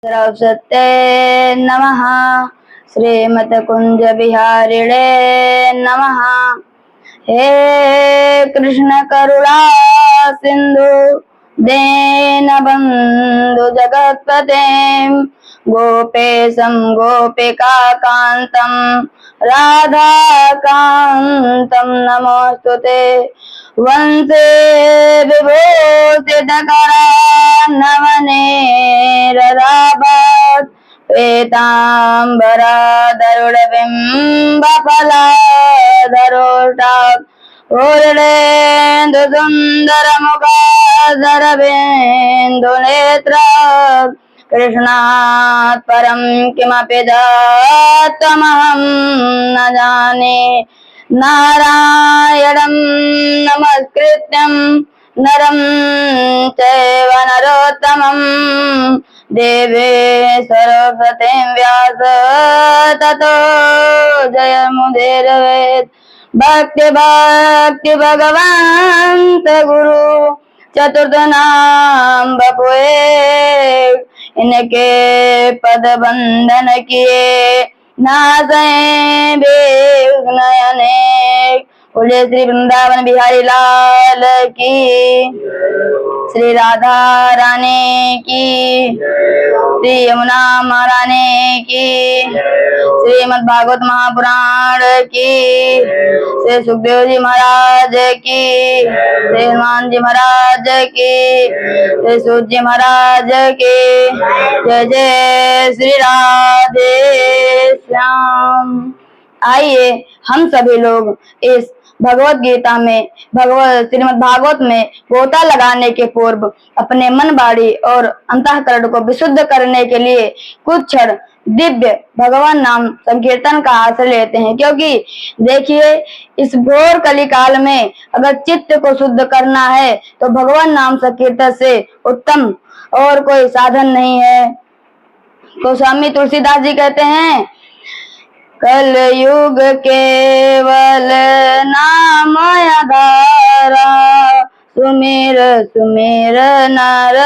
सरस्वते नमः। श्रीमतकुञ्जविहारिणे नमः। हे कृष्ण करुणा सिंधु दीनबन्धु जगत्पते गोपेशं गोपिकान्तं राधाकान्तं नमोस्तुते। वंशे विभूषितकरान्नवनीरराभात् पीताम्बरधरुडबिम्बफलाधरोष्टात् पूर्णेन्दुसुन्दरमुखाधरबिन्दुनेत्रात् कृष्णात् परं किमपि दत्तमहं न जाने। नारायणं नमस्कृत्यं नरं चैव नरोत्तमं देवी सरस्वतीं व्यास ततो जयमुदीरयेत्। भक्ति भक्ति भगवन्त गुरु चतुर्थ नाम बपुए इनके पद बंधन किए नासे बेगनयने। बोले श्री वृंदावन बिहारी लाल की, श्री राधा रानी की, श्री यमुना महारानी की, श्रीमद् भागवत महापुराण की, श्री सुखदेव जी महाराज की, श्री हनुमान जी महाराज की, श्री सूत जी महाराज की। जय जय श्री राधे श्याम। आइए हम सभी लोग इस भगवत गीता में श्रीमद् भागवत में गोता लगाने के पूर्व अपने मन वाणी और अंतःकरण को विशुद्ध करने के लिए कुछ क्षण दिव्य भगवान नाम संकीर्तन का आश्रय लेते हैं। क्योंकि देखिए, इस घोर कलिकाल में अगर चित्त को शुद्ध करना है तो भगवान नाम संकीर्तन से उत्तम और कोई साधन नहीं है। तो स्वामी तुलसीदास जी कहते हैं, कल युग केवल नाम आधारा सुमेर सुमेर नर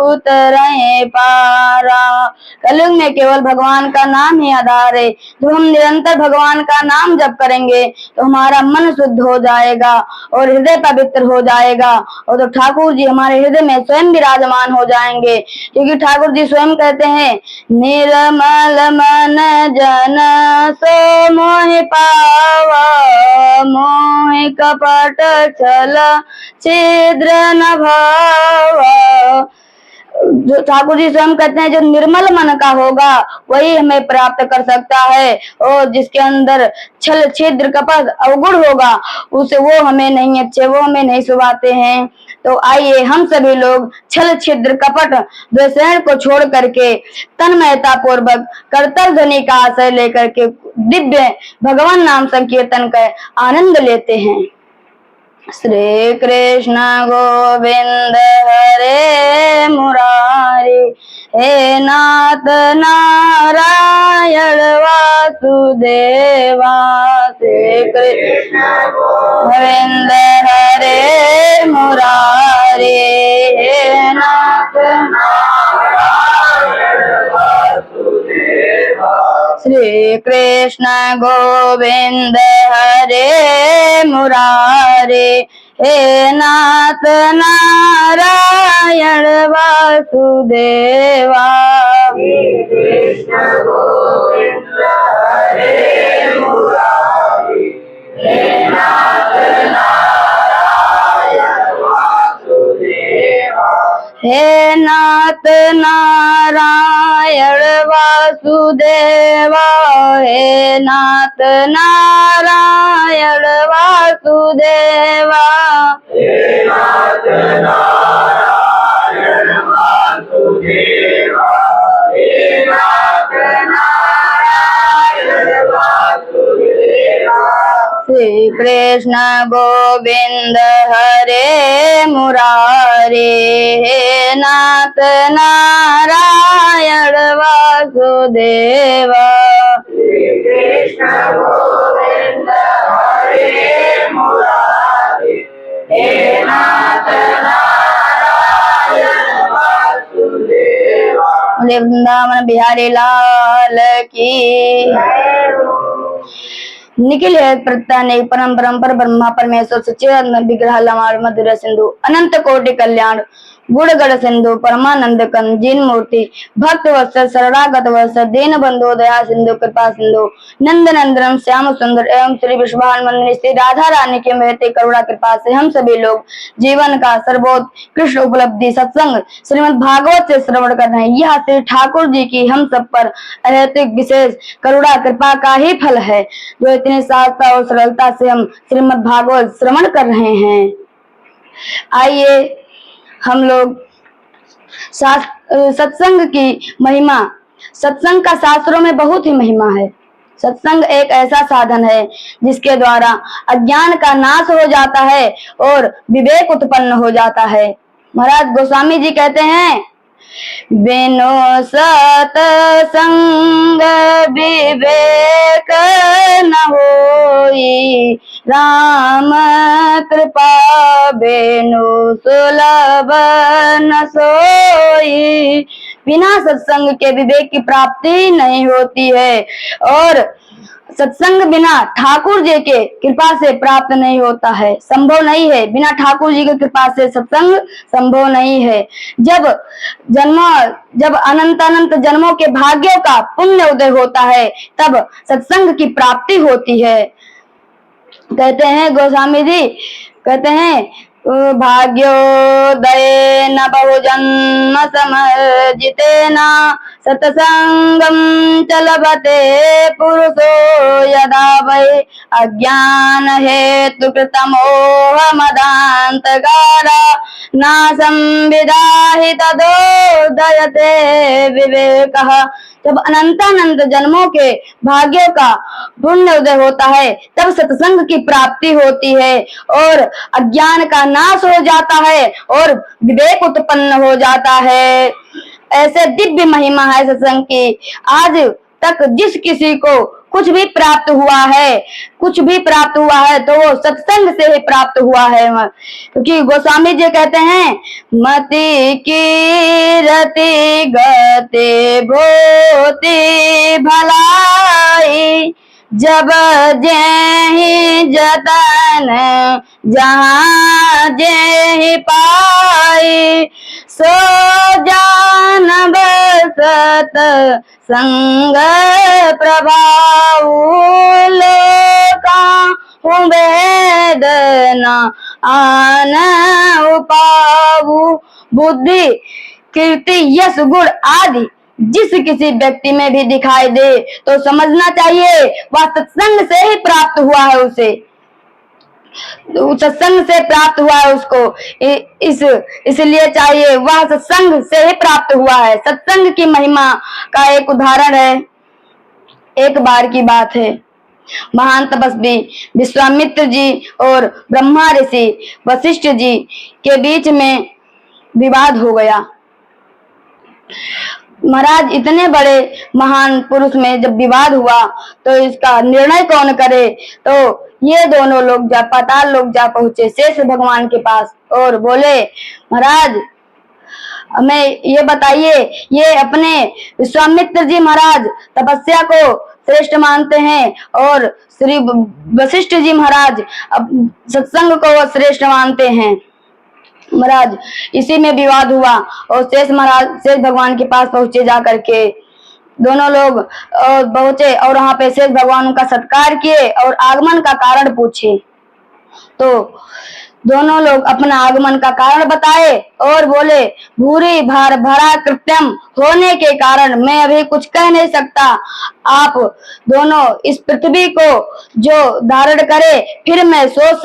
उतरे पारा। कलयुग में केवल भगवान का नाम ही आधार है। जो हम निरंतर भगवान का नाम जप करेंगे तो हमारा मन शुद्ध हो जाएगा और हृदय पवित्र हो जाएगा, और तो ठाकुर जी हमारे हृदय में स्वयं विराजमान हो जाएंगे। क्योंकि ठाकुर जी स्वयं कहते हैं, निर्मल मन जन सो मोह पावा मोह कपट छल छिद्र न भावा। जो ठाकुर जी स्वयं कहते हैं, जो निर्मल मन का होगा वही हमें प्राप्त कर सकता है, और जिसके अंदर छल छिद्र कपट अवगुण होगा उसे वो हमें नहीं अच्छे, वो हमें नहीं सुभाते हैं। तो आइए हम सभी लोग छल छिद्र कपट द्वेषण को छोड़ करके तन्मयता पूर्वक कर्तव्य ध्वनि का आश्रय लेकर के दिव्य भगवान नाम संकीर्तन का आनंद लेते हैं। श्री कृष्ण गोविंद हरे मुरारी, हे नाथ नारायण वासुदेवा। श्री कृष्ण गोविंद हरे मुरारी, हे नाथ नारायण वासुदेवा। श्री कृष्ण गोविंद हरे मुरारे, हे नाथ नारायण वासुदेवा। श्री कृष्ण गोविंद हरे मुरारे, हे नाथ नारायण वासुदेवा। हे नाथ नारायण वासुदेवा, हे नाथ नारायण वासुदेवा। हे नाथ नारायण वासुदेवा, हे नाथ नारायण वासुदेवा। श्री कृष्ण गोविंद हरे मुरारे, हे नाथ नारायण वासुदेवा। श्री कृष्ण गोविंद हरे मुरारे, हे नाथ नारायण वासुदेवा। बोले वृंदावन बिहारी लाल की। निखिल है प्रत्यय परम परम ब्रह्मा परमेश्वर सच्चिदानंद विग्रह लमार मधुर सिंधु अनंत कोटि कल्याण गुणगण सिंधु परमानंद कंद जिन मूर्ति भक्त वत्सल शरणागत वत्सल दीन बंधु दया सिंधु कृपा सिंधु नंद नंदनम श्याम सुंदर एवं श्री विश्वान मंदिर श्री राधा रानी के महते करुणा कृपा से हम सभी लोग जीवन का सर्वोत्कृष्ट उपलब्धि सत्संग श्रीमद् भागवत से श्रवण कर रहे हैं। यह श्री ठाकुर जी की हम सब पर अहेतुक विशेष करुणा कृपा का ही फल है जो इतनी सहजता और सरलता से हम श्रीमद् भागवत श्रवण कर रहे हैं। आइए हम लोग सत्संग की महिमा, सत्संग का शास्त्रों में बहुत ही महिमा है। सत्संग एक ऐसा साधन है जिसके द्वारा अज्ञान का नाश हो जाता है और विवेक उत्पन्न हो जाता है। महाराज गोस्वामी जी कहते हैं, बिनु सत्संग विवेक न होई, राम कृपा बिनु सुलभ न सोई। बिना सत्संग के विवेक की प्राप्ति नहीं होती है और सत्संग बिना ठाकुर जी के कृपा से प्राप्त नहीं होता है, संभव नहीं है। बिना ठाकुर जी की कृपा से सत्संग संभव नहीं है। जब अनंत अनंत जन्मों के भाग्यों का पुण्य उदय होता है तब सत्संग की प्राप्ति होती है। कहते हैं गोस्वामी जी, कहते हैं भाग्योदय न बहुजन्म समर्जिते न सत्संगम चलबते पुरुषो यदा वै अज्ञान हेतु कृतमोह मदान्तकारा नासं विदाहि तदोदयते विवेकः। जब अनंतानंत जन्मों के भाग्यों का पुण्य उदय होता है तब सत्संग की प्राप्ति होती है और अज्ञान का नाश हो जाता है और विवेक उत्पन्न हो जाता है। ऐसे दिव्य महिमा है सत्संग की। आज तक जिस किसी को कुछ भी प्राप्त हुआ है तो वो सत्संग से ही प्राप्त हुआ है। क्योंकि गोस्वामी जी कहते हैं, मति कीरति गति भूति भलाई, जब जेहि जतन जहाँ जेहि पाई, सो जानब सत संग प्रभाव लोका वेदना आन उपावु। बुद्धि कीर्ति यश गुण आदि जिस किसी व्यक्ति में भी दिखाई दे तो समझना चाहिए वह सत्संग से ही प्राप्त हुआ है, उसे सत्संग से प्राप्त हुआ है उसको। इसलिए चाहिए वह सत्संग से ही प्राप्त हुआ है। सत्संग की महिमा का एक उदाहरण है। एक बार की बात है, महान तपस्वी विश्वामित्र जी और ब्रह्मा ऋषि वशिष्ठ जी के बीच में विवाद हो गया। महाराज, इतने बड़े महान पुरुष में जब विवाद हुआ तो इसका निर्णय कौन करे? तो ये दोनों लोग पाताल लोग जा पहुंचे शेष भगवान के पास और बोले, महाराज हमें ये बताइए, ये अपने विश्वामित्र जी महाराज तपस्या को श्रेष्ठ मानते हैं और श्री वशिष्ठ जी महाराज सत्संग को श्रेष्ठ मानते हैं। महाराज इसी में विवाद हुआ और शेष भगवान के पास पहुंचे जा करके दोनों लोग पहुंचे और वहां पे शेष भगवान उनका सत्कार किए और आगमन का कारण पूछे। तो दोनों लोग अपना आगमन का कारण बताए और बोले, भूरी भार भरा कृत्यम होने के कारण मैं अभी कुछ कह नहीं सकता। आप दोनों इस पृथ्वी को जो धारण करे फिर मैं सोच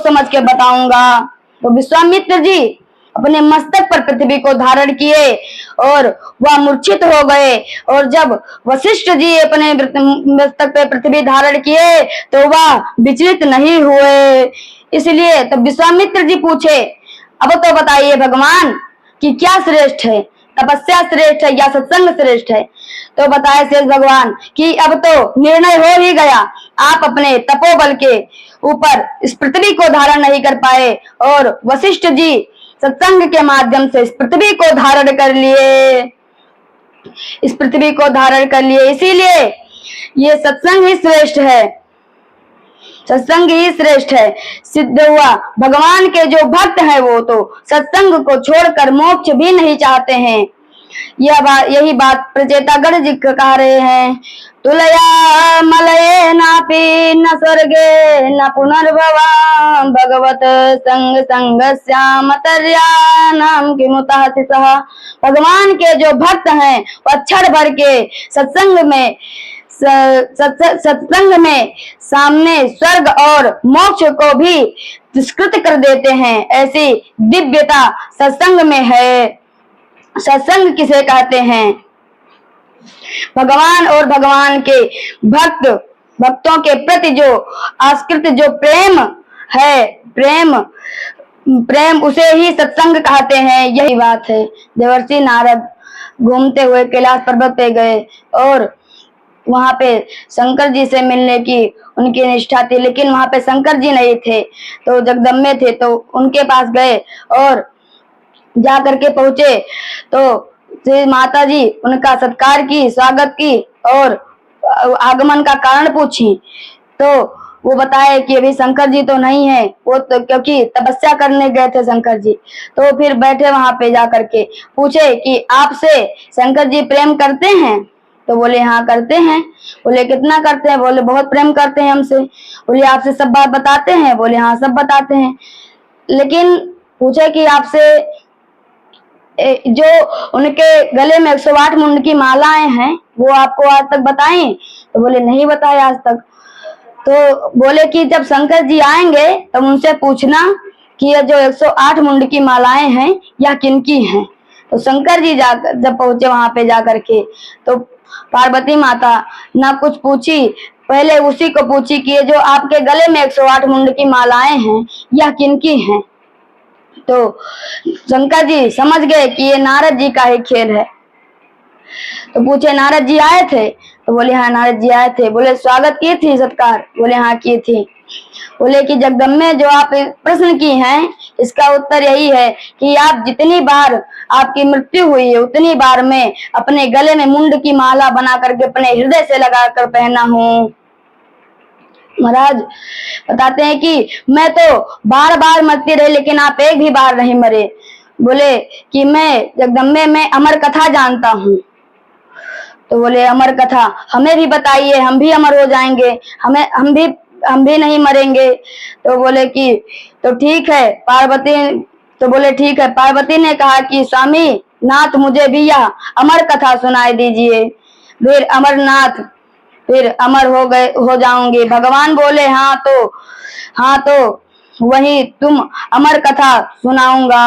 समझ के बताऊंगा। तो विश्वामित्र जी अपने मस्तक पर पृथ्वी को धारण किए और वह मूर्छित हो गए और जब वशिष्ठ जी अपने मस्तक पर पृथ्वी धारण किए तो वह विचलित नहीं हुए। इसलिए तब विश्वामित्र जी पूछे, अब तो बताइए भगवान कि क्या श्रेष्ठ है, तपस्या श्रेष्ठ है या सत्संग श्रेष्ठ है? तो बताए शेष भगवान कि अब तो निर्णय हो ही गया, आप अपने तपोबल के ऊपर इस पृथ्वी को धारण नहीं कर पाए और वशिष्ठ जी सत्संग के माध्यम से इस पृथ्वी को धारण कर लिए, इस पृथ्वी को धारण कर लिए। इसीलिए ये सत्संग ही श्रेष्ठ है, सत्संग ही श्रेष्ठ है। सिद्ध हुआ भगवान के जो भक्त हैं वो तो सत्संग को छोड़कर मोक्ष भी नहीं चाहते हैं। यही बात प्रचेतागण जी कह रहे हैं। तुलया मलये नापि न स्वर्गे न पुनर्भवा भगवत संग संगस्यामतर्यानाम किमुतः तिसः। भगवान के जो भक्त हैं वो अक्षर भर के सत्संग में सामने स्वर्ग और मोक्ष को भी तिरस्कृत कर देते हैं। ऐसी दिव्यता सत्संग में है। सत्संग किसे कहते हैं? भगवान और भगवान के भक्तों के प्रति जो आस्कृत जो प्रेम है, प्रेम उसे ही सत्संग कहते हैं। यही बात है। देवर्षि नारद घूमते हुए कैलाश पर्वत पे गए और वहां पे शंकर जी से मिलने की उनकी निष्ठा थी, लेकिन वहां पे शंकर जी नहीं थे, तो जगदम्बे थे। तो उनके पास गए और जा करके पहुंचे तो श्री माता जी उनका सत्कार की, स्वागत की और आगमन का कारण पूछी। तो वो बताए कि अभी शंकर जी तो नहीं है, वो तो क्योंकि तपस्या करने गए थे शंकर जी। तो फिर बैठे वहां पे जा करके पूछे कि आपसे शंकर जी प्रेम करते हैं? तो बोले हाँ करते हैं। बोले कितना करते हैं? बोले बहुत प्रेम करते हैं हमसे। बोले आपसे सब बात बताते हैं? बोले हाँ सब बताते हैं। लेकिन पूछे कि आपसे जो उनके गले में 108 मुंड की मालाएं हैं वो आपको आज तक बताई? तो बोले नहीं बताए आज तक। तो बोले कि जब शंकर जी आएंगे तो उनसे पूछना कि ये जो 108 मुंड की मालाएं हैं यह किनकी हैं। तो शंकर जी जब पहुंचे वहां पे जाकर के तो पार्वती माता ना कुछ पूछी, पहले उसी को पूछी कि ये जो आपके गले में 108 मुंड की मालाएं हैं यह किनकी हैं। तो शंकर जी समझ गए कि ये नारद जी का ही खेल है। तो पूछे नारद जी आए थे? तो बोले हाँ नारद जी आए थे। बोले स्वागत की थी, सत्कार? बोले हाँ की थी। बोले कि जगदम्बे जो आप प्रश्न की हैं इसका उत्तर यही है कि आप जितनी बार आपकी मृत्यु हुई है उतनी बार मैं अपने गले में मुंड की माला बना करके अपने हृदय से लगाकर पहना हूँ। महाराज बताते हैं कि मैं तो बार बार मरती रही लेकिन आप एक भी बार नहीं मरे। बोले कि मैं जगदम्बे में अमर कथा जानता हूँ। तो बोले अमर कथा हमें भी बताइए, हम भी अमर हो जाएंगे, हम भी नहीं मरेंगे। तो बोले कि तो ठीक है पार्वती। तो बोले ठीक है। पार्वती ने कहा कि स्वामी नाथ मुझे भी यह अमर कथा सुनाई दीजिए, फिर अमर हो जाऊंगी। भगवान बोले हाँ तो वही तुम अमर कथा सुनाऊंगा।